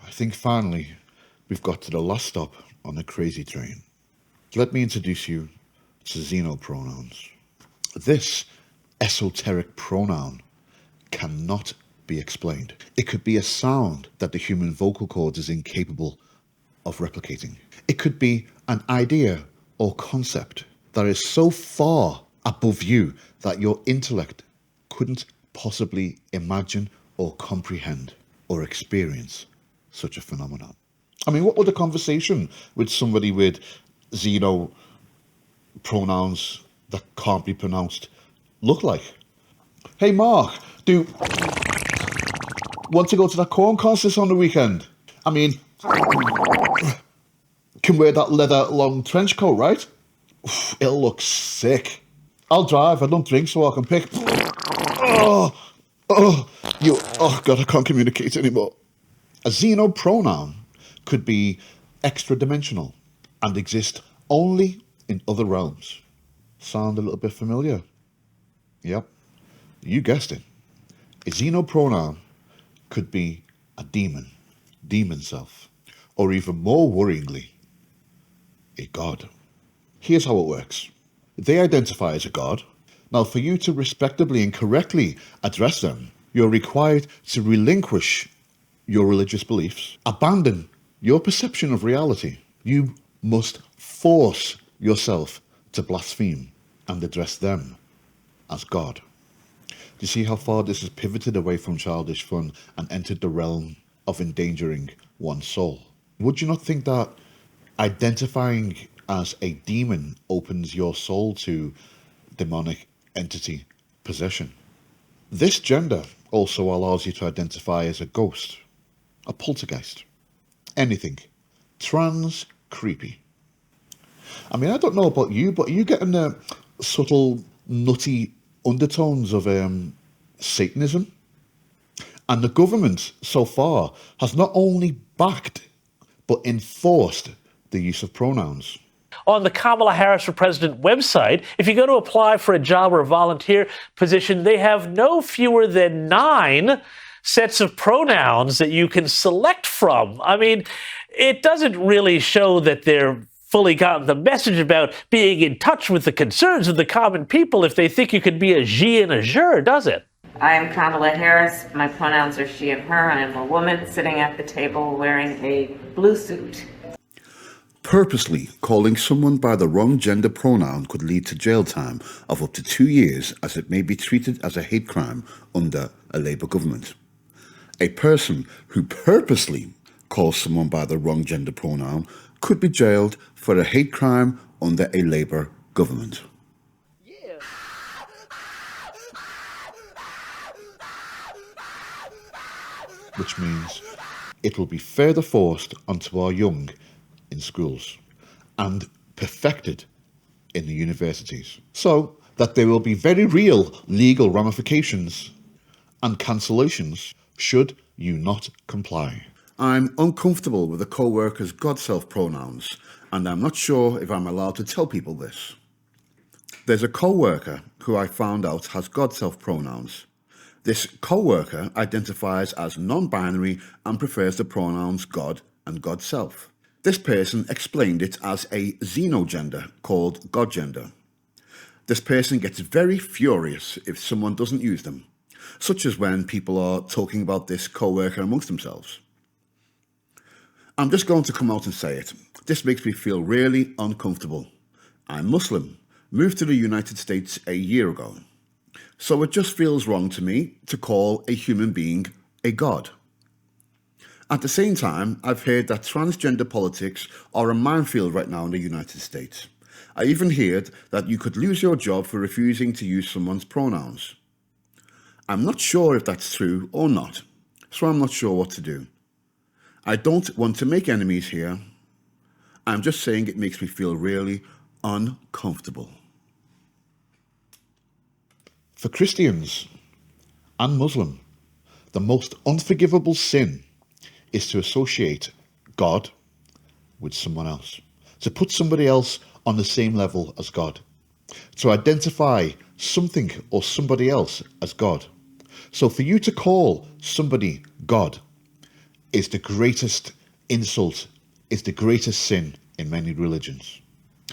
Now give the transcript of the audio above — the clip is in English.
I think finally we've got to the last stop on the crazy train. Let me introduce you to Xeno Pronouns. This esoteric pronoun cannot be explained. It could be a sound that the human vocal cords is incapable of replicating. It could be an idea or concept that is so far above you that your intellect couldn't possibly imagine or comprehend or experience such a phenomenon. I mean, what would a conversation with somebody with Xeno pronouns that can't be pronounced look like? Hey Mark, do want to go to that corn concert on the weekend? I mean, can wear that leather long trench coat, right? It'll look sick. I'll drive, I don't drink, so I can pick. Oh God, I can't communicate anymore. A Xeno pronoun could be extra dimensional and exist only in other realms. Sound a little bit familiar? Yep, you guessed it. A Xeno pronoun could be a demon self, or even more worryingly, a god. Here's how it works. They identify as a god. Now, for you to respectably and correctly address them, you're required to relinquish your religious beliefs, abandon your perception of reality. You must force yourself to blaspheme and address them as God. Do you see how far this has pivoted away from childish fun and entered the realm of endangering one's soul? Would you not think that identifying as a demon opens your soul to demonic entity possession? This gender also allows you to identify as a ghost, a poltergeist, anything trans creepy. I mean, I don't know about you, but are you getting the subtle nutty undertones of Satanism? And the government so far has not only backed but enforced the use of pronouns. On the Kamala Harris for President website, if you go to apply for a job or a volunteer position, they have no fewer than 9 sets of pronouns that you can select from. I mean, it doesn't really show that they're fully gotten the message about being in touch with the concerns of the common people if they think you could be a she and a her, does it? I am Kamala Harris. My pronouns are she and her. I am a woman sitting at the table wearing a blue suit. Purposely calling someone by the wrong gender pronoun could lead to jail time of up to 2 years, as it may be treated as a hate crime under a Labour government. A person who purposely calls someone by the wrong gender pronoun could be jailed for a hate crime under a Labour government. Which means it will be further forced onto our young in schools and perfected in the universities, so that there will be very real legal ramifications and cancellations should you not comply. I'm uncomfortable with the co-worker's God-self pronouns, and I'm not sure if I'm allowed to tell people this. There's a co-worker who I found out has God-self pronouns. This co-worker identifies as non-binary and prefers the pronouns God and God-self. This person explained it as a xenogender called God-gender. This person gets very furious if someone doesn't use them, such as when people are talking about this co-worker amongst themselves. I'm just going to come out and say it. This makes me feel really uncomfortable. I'm Muslim, moved to the United States a year ago. So it just feels wrong to me to call a human being a god. At the same time, I've heard that transgender politics are a minefield right now in the United States. I even heard that you could lose your job for refusing to use someone's pronouns. I'm not sure if that's true or not, so I'm not sure what to do. I don't want to make enemies here. I'm just saying it makes me feel really uncomfortable. For Christians and Muslim, the most unforgivable sin is to associate God with someone else, to put somebody else on the same level as God, to identify something or somebody else as God. So for you to call somebody God is the greatest insult, is the greatest sin in many religions.